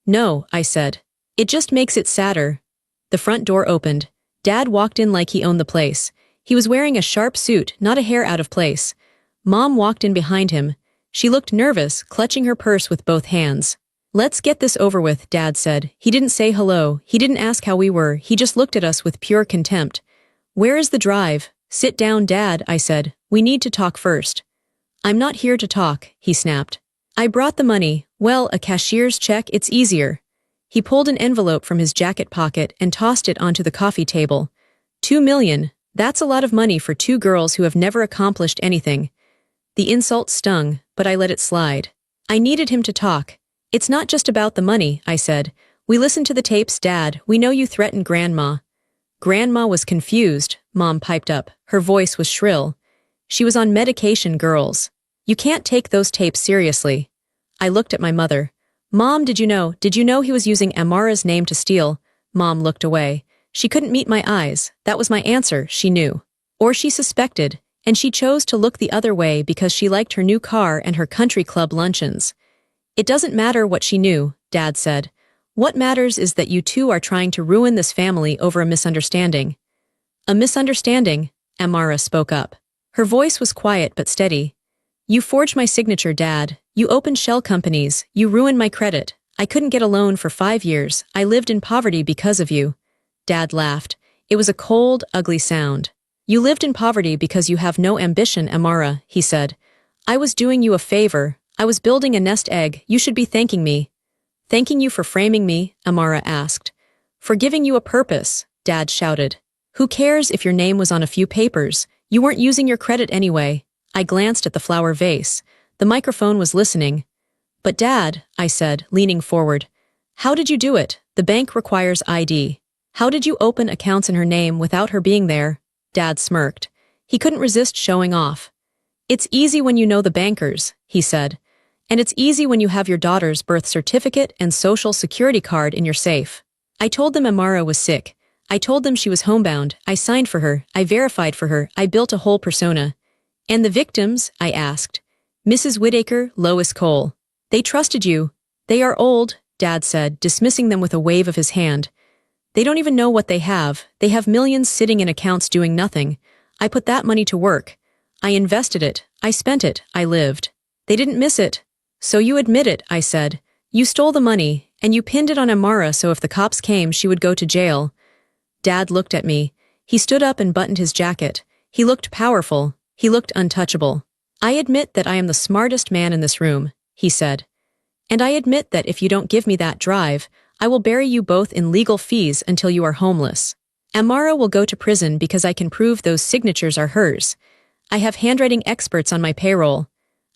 No, I said. It just makes it sadder. The front door opened. Dad walked in like he owned the place. He was wearing a sharp suit, not a hair out of place. Mom walked in behind him. She looked nervous, clutching her purse with both hands. Let's get this over with, Dad said. He didn't say hello. He didn't ask how we were. He just looked at us with pure contempt. Where is the drive? Sit down, Dad, I said. We need to talk first. I'm not here to talk, he snapped. I brought the money. Well, a cashier's check, it's easier. He pulled an envelope from his jacket pocket and tossed it onto the coffee table. $2 million. That's a lot of money for two girls who have never accomplished anything. The insult stung, but I let it slide. I needed him to talk. It's not just about the money, I said. We listened to the tapes, Dad. We know you threatened Grandma. Grandma was confused, Mom piped up. Her voice was shrill. She was on medication, girls. You can't take those tapes seriously. I looked at my mother. Mom, did you know he was using Amara's name to steal? Mom looked away. She couldn't meet my eyes, that was my answer, she knew. Or she suspected, and she chose to look the other way because she liked her new car and her country club luncheons. It doesn't matter what she knew, Dad said. What matters is that you two are trying to ruin this family over a misunderstanding. A misunderstanding, Amara spoke up. Her voice was quiet but steady. You forged my signature, Dad. You opened shell companies. You ruined my credit. I couldn't get a loan for 5 years. I lived in poverty because of you. Dad laughed. It was a cold, ugly sound. You lived in poverty because you have no ambition, Amara, he said. I was doing you a favor. I was building a nest egg. You should be thanking me. Thanking you for framing me, Amara asked. For giving you a purpose, Dad shouted. Who cares if your name was on a few papers? You weren't using your credit anyway. I glanced at the flower vase. The microphone was listening. But Dad, I said, leaning forward. How did you do it? The bank requires ID. How did you open accounts in her name without her being there? Dad smirked. He couldn't resist showing off. It's easy when you know the bankers, he said. And it's easy when you have your daughter's birth certificate and social security card in your safe. I told them Amara was sick. I told them she was homebound. I signed for her. I verified for her. I built a whole persona. And the victims? I asked. Mrs. Whittaker, Lois Cole. They trusted you. They are old, Dad said, dismissing them with a wave of his hand. They don't even know what they have. They have millions sitting in accounts doing nothing. I put that money to work. I invested it. I spent it. I lived. They didn't miss it. So you admit it, I said. You stole the money, and you pinned it on Amara so if the cops came she would go to jail. Dad looked at me. He stood up and buttoned his jacket. He looked powerful. He looked untouchable. I admit that I am the smartest man in this room, he said. And I admit that if you don't give me that drive, I will bury you both in legal fees until you are homeless. Amara will go to prison because I can prove those signatures are hers. I have handwriting experts on my payroll.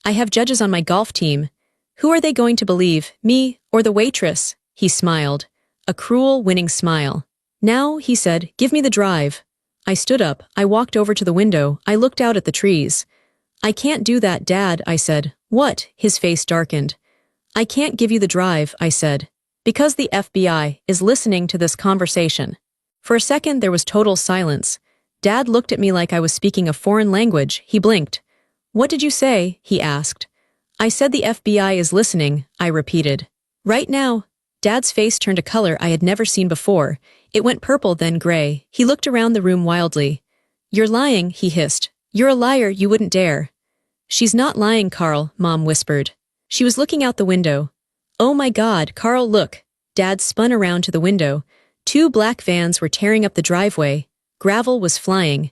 I have judges on my golf team. Who are they going to believe, me or the waitress? He smiled. A cruel, winning smile. Now, he said, give me the drive. I stood up. I walked over to the window. I looked out at the trees. I can't do that, Dad, I said. What? His face darkened. I can't give you the drive, I said. Because the FBI is listening to this conversation. For a second, there was total silence. Dad looked at me like I was speaking a foreign language. He blinked. What did you say? He asked. I said the FBI is listening, I repeated. Right now. Dad's face turned a color I had never seen before. It went purple, then gray. He looked around the room wildly. You're lying, he hissed. You're a liar, you wouldn't dare. She's not lying, Carl, Mom whispered. She was looking out the window. Oh my God, Carl, look. Dad spun around to the window. 2 black vans were tearing up the driveway. Gravel was flying.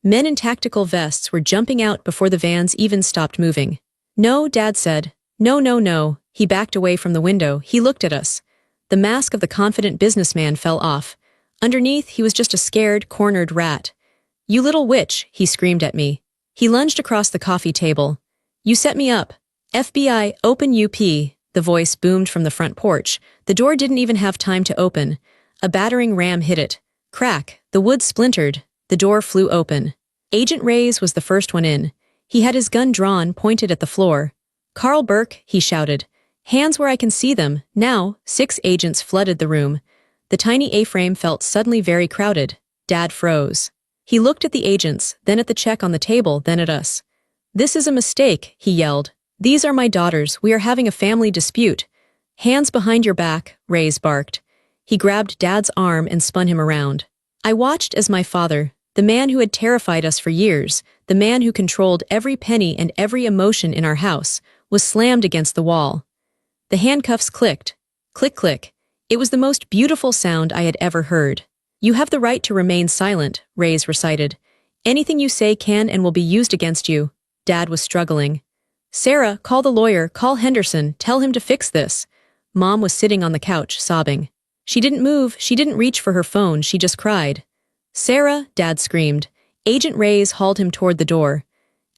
Men in tactical vests were jumping out before the vans even stopped moving. No, Dad said. No, no, no. He backed away from the window. He looked at us. The mask of the confident businessman fell off. Underneath, he was just a scared, cornered rat. You little witch, he screamed at me. He lunged across the coffee table. You set me up. FBI, open UP. The voice boomed from the front porch. The door didn't even have time to open. A battering ram hit it. Crack. The wood splintered. The door flew open. Agent Reyes was the first one in. He had his gun drawn, pointed at the floor. Carl Burke, he shouted. Hands where I can see them. Now, 6 agents flooded the room. The tiny A-frame felt suddenly very crowded. Dad froze. He looked at the agents, then at the check on the table, then at us. This is a mistake, he yelled. These are my daughters. We are having a family dispute. Hands behind your back, Reyes barked. He grabbed Dad's arm and spun him around. I watched as my father, the man who had terrified us for years, the man who controlled every penny and every emotion in our house, was slammed against the wall. The handcuffs clicked. Click, click. It was the most beautiful sound I had ever heard. You have the right to remain silent, Reyes recited. Anything you say can and will be used against you. Dad was struggling. Sarah, call the lawyer, call Henderson, tell him to fix this. Mom was sitting on the couch, sobbing. She didn't move, she didn't reach for her phone, she just cried. Sarah, Dad screamed. Agent Reyes hauled him toward the door.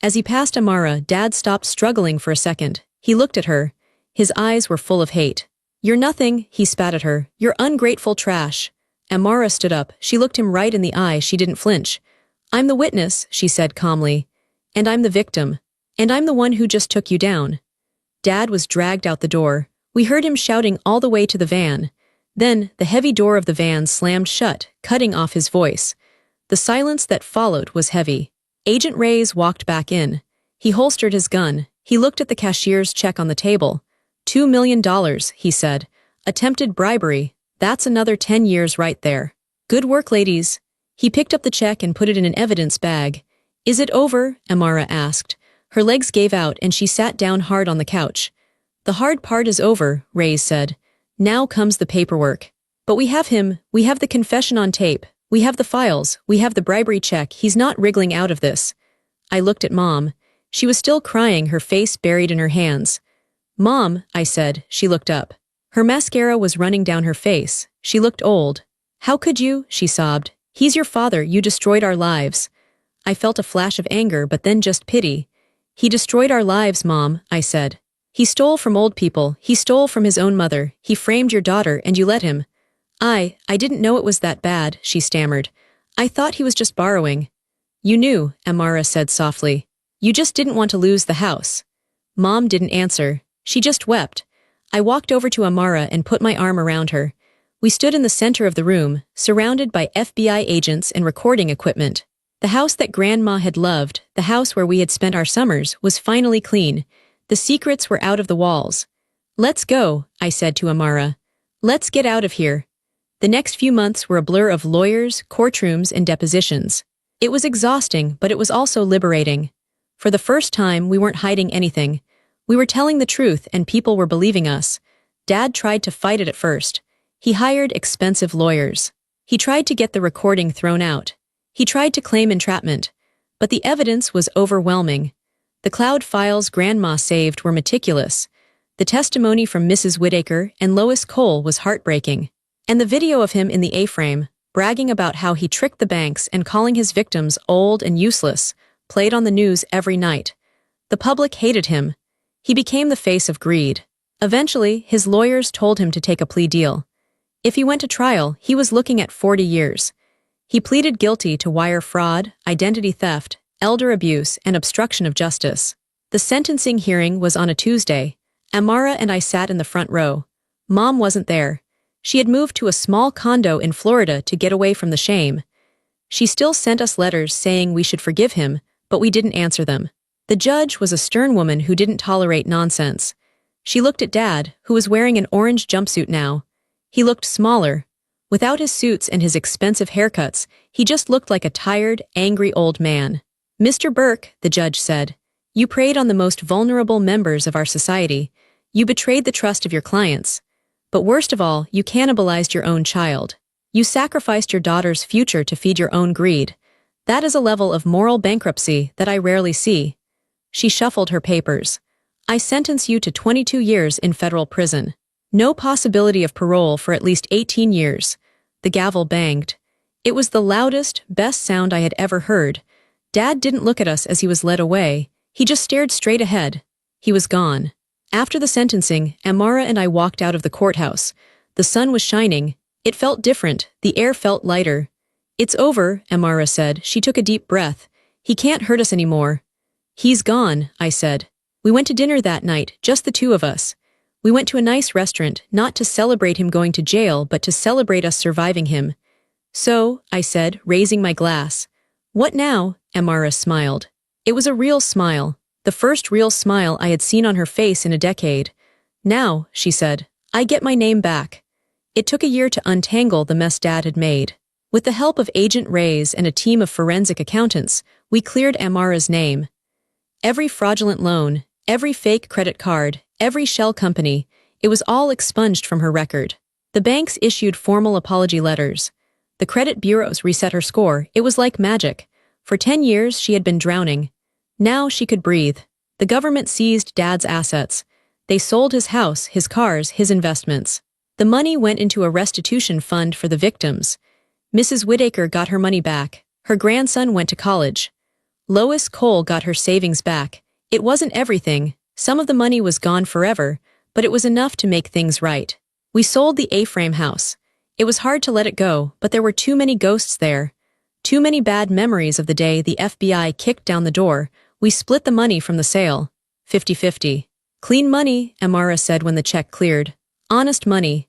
As he passed Amara, Dad stopped struggling for a second. He looked at her. His eyes were full of hate. You're nothing, he spat at her. You're ungrateful trash. Amara stood up. She looked him right in the eye. She didn't flinch. I'm the witness, she said calmly. And I'm the victim. And I'm the one who just took you down. Dad was dragged out the door. We heard him shouting all the way to the van. Then, the heavy door of the van slammed shut, cutting off his voice. The silence that followed was heavy. Agent Reyes walked back in. He holstered his gun. He looked at the cashier's check on the table. $2 million, he said. Attempted bribery. That's another 10 years right there. Good work, ladies. He picked up the check and put it in an evidence bag. Is it over? Amara asked. Her legs gave out and she sat down hard on the couch. The hard part is over, Reyes said. Now comes the paperwork. But we have him, we have the confession on tape, we have the files, we have the bribery check, he's not wriggling out of this. I looked at Mom. She was still crying, her face buried in her hands. Mom, I said. She looked up. Her mascara was running down her face. She looked old. How could you? She sobbed. He's your father, you destroyed our lives. I felt a flash of anger but then just pity. He destroyed our lives, Mom, I said. He stole from old people, he stole from his own mother, he framed your daughter and you let him. I didn't know it was that bad, she stammered. I thought he was just borrowing. You knew, Amara said softly. You just didn't want to lose the house. Mom didn't answer. She just wept. I walked over to Amara and put my arm around her. We stood in the center of the room, surrounded by FBI agents and recording equipment. The house that Grandma had loved, the house where we had spent our summers, was finally clean. The secrets were out of the walls. Let's go, I said to Amara. Let's get out of here. The next few months were a blur of lawyers, courtrooms, and depositions. It was exhausting, but it was also liberating. For the first time, we weren't hiding anything. We were telling the truth, and people were believing us. Dad tried to fight it at first. He hired expensive lawyers. He tried to get the recording thrown out. He tried to claim entrapment. But the evidence was overwhelming. The cloud files Grandma saved were meticulous. The testimony from Mrs. Whitaker and Lois Cole was heartbreaking. And the video of him in the A-frame, bragging about how he tricked the banks and calling his victims old and useless, played on the news every night. The public hated him. He became the face of greed. Eventually, his lawyers told him to take a plea deal. If he went to trial, he was looking at 40 years. He pleaded guilty to wire fraud, identity theft, elder abuse, and obstruction of justice. The sentencing hearing was on a Tuesday. Amara and I sat in the front row. Mom wasn't there. She had moved to a small condo in Florida to get away from the shame. She still sent us letters saying we should forgive him, but we didn't answer them. The judge was a stern woman who didn't tolerate nonsense. She looked at Dad, who was wearing an orange jumpsuit now. He looked smaller. Without his suits and his expensive haircuts, he just looked like a tired, angry old man. Mr. Burke, the judge said, you preyed on the most vulnerable members of our society. You betrayed the trust of your clients. But worst of all, you cannibalized your own child. You sacrificed your daughter's future to feed your own greed. That is a level of moral bankruptcy that I rarely see. She shuffled her papers. I sentence you to 22 years in federal prison. No possibility of parole for at least 18 years. The gavel banged. It was the loudest, best sound I had ever heard. Dad didn't look at us as he was led away. He just stared straight ahead. He was gone. After the sentencing, Amara and I walked out of the courthouse. The sun was shining. It felt different. The air felt lighter. It's over, Amara said. She took a deep breath. He can't hurt us anymore. He's gone, I said. We went to dinner that night, just the two of us. We went to a nice restaurant, not to celebrate him going to jail, but to celebrate us surviving him. So, I said, raising my glass. What now? Amara smiled. It was a real smile. The first real smile I had seen on her face in a decade. Now, she said, I get my name back. It took a year to untangle the mess Dad had made. With the help of Agent Reyes and a team of forensic accountants, we cleared Amara's name. Every fraudulent loan, every fake credit card, every shell company, it was all expunged from her record. The banks issued formal apology letters. The credit bureaus reset her score. It was like magic. For 10 years she had been drowning. Now she could breathe. The government seized Dad's assets. They sold his house, his cars, his investments. The money went into a restitution fund for the victims. Mrs. Whitaker got her money back. Her grandson went to college. Lois Cole got her savings back. It wasn't everything. Some of the money was gone forever, but it was enough to make things right. We sold the A-frame house. It was hard to let it go, but there were too many ghosts there. Too many bad memories of the day the FBI kicked down the door. We split the money from the sale. 50-50. Clean money, Amara said when the check cleared. Honest money.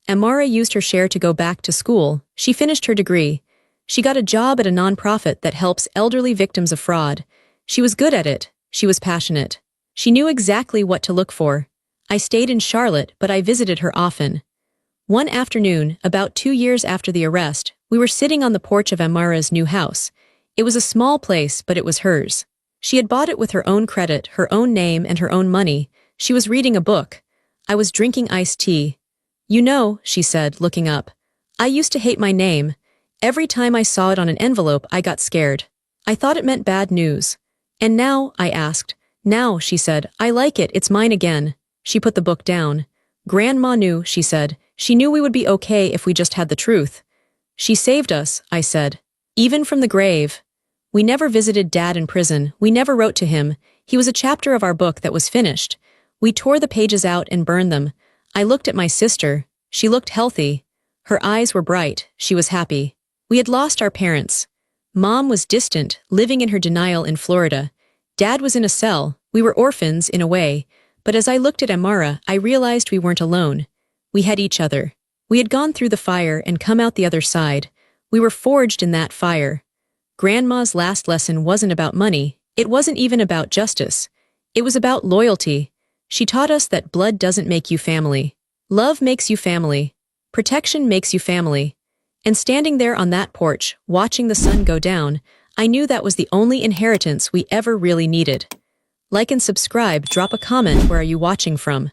Amara used her share to go back to school. She finished her degree. She got a job at a nonprofit that helps elderly victims of fraud. She was good at it. She was passionate. She knew exactly what to look for. I stayed in Charlotte, but I visited her often. One afternoon, about 2 years after the arrest, we were sitting on the porch of Amara's new house. It was a small place, but it was hers. She had bought it with her own credit, her own name, and her own money. She was reading a book. I was drinking iced tea. You know, she said, looking up. I used to hate my name. Every time I saw it on an envelope, I got scared. I thought it meant bad news. And now, I asked. Now, she said, I like it, it's mine again. She put the book down. Grandma knew, she said. She knew we would be okay if we just had the truth. She saved us, I said. Even from the grave. We never visited Dad in prison. We never wrote to him. He was a chapter of our book that was finished. We tore the pages out and burned them. I looked at my sister. She looked healthy. Her eyes were bright. She was happy. We had lost our parents. Mom was distant, living in her denial in Florida. Dad was in a cell. We were orphans, in a way. But as I looked at Amara, I realized we weren't alone. We had each other. We had gone through the fire and come out the other side. We were forged in that fire. Grandma's last lesson wasn't about money. It wasn't even about justice. It was about loyalty. She taught us that blood doesn't make you family. Love makes you family. Protection makes you family. And standing there on that porch, watching the sun go down, I knew that was the only inheritance we ever really needed. Like and subscribe, drop a comment, where are you watching from?